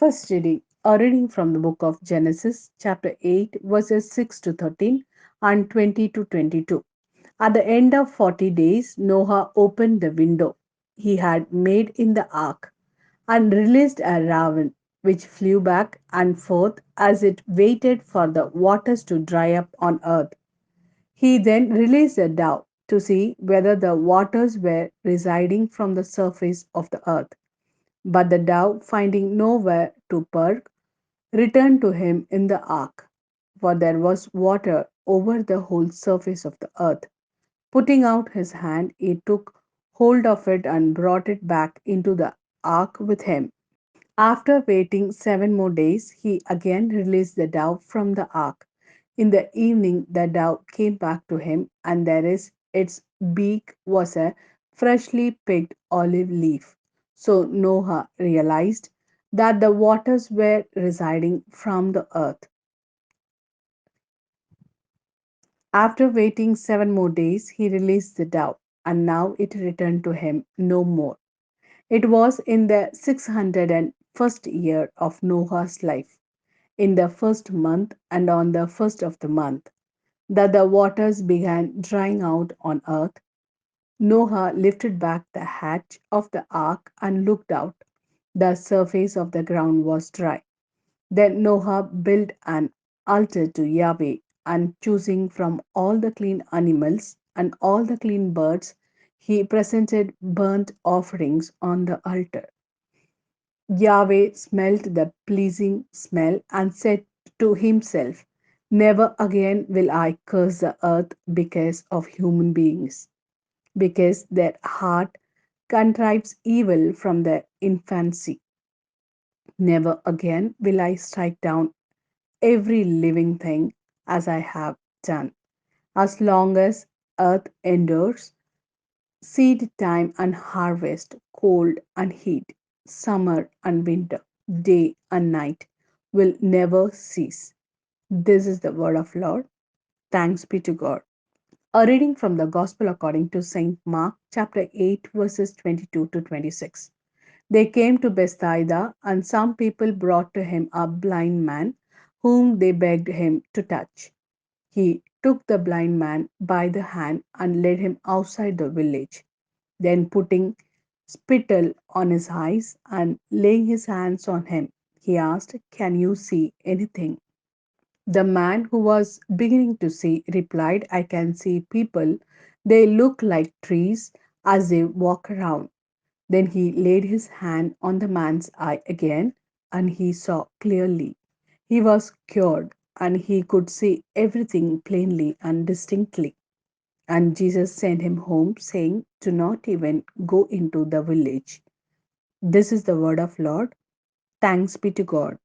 First reading, a reading from the book of Genesis, chapter 8, verses 6 to 13 and 20 to 22. At the end of 40 days, Noah opened the window he had made in the ark and released a raven, which flew back and forth as it waited for the waters to dry up on earth. He then released a dove to see whether the waters were receding from the surface of the earth. But the dove, finding nowhere to perch, returned to him in the ark, for there was water over the whole surface of the earth. Putting out his hand, he took hold of it and brought it back into the ark with him. After waiting 7 more days, he again released the dove from the ark. In the evening, the dove came back to him, and there is its beak was a freshly picked olive leaf. So Noah realized that the waters were residing from the earth. After waiting 7 more days, he released the dove, and now it returned to him no more. It was in the 601st year of Noah's life, in the first month and on the first of the month, that the waters began drying out on earth. Noah lifted back the hatch of the ark and looked out. The surface of the ground was dry. Then Noah built an altar to Yahweh, and choosing from all the clean animals and all the clean birds, he presented burnt offerings on the altar. Yahweh smelt the pleasing smell and said to himself, never again will I curse the earth because of human beings, because their heart contrives evil from their infancy. Never again will I strike down every living thing as I have done. As long as earth endures, seed time and harvest, cold and heat, summer and winter, day and night will never cease. This is the word of Lord. Thanks be to God. A reading from the Gospel according to Saint Mark, chapter 8, verses 22 to 26. They came to Bethsaida, and some people brought to him a blind man, whom they begged him to touch. He took the blind man by the hand and led him outside the village. Then, putting spittle on his eyes and laying his hands on him, he asked, can you see anything? The man, who was beginning to see, replied, I can see people. They look like trees as they walk around. Then he laid his hand on the man's eye again, and he saw clearly. He was cured, and he could see everything plainly and distinctly. And Jesus sent him home, saying, do not even go into the village. This is the word of Lord. Thanks be to God.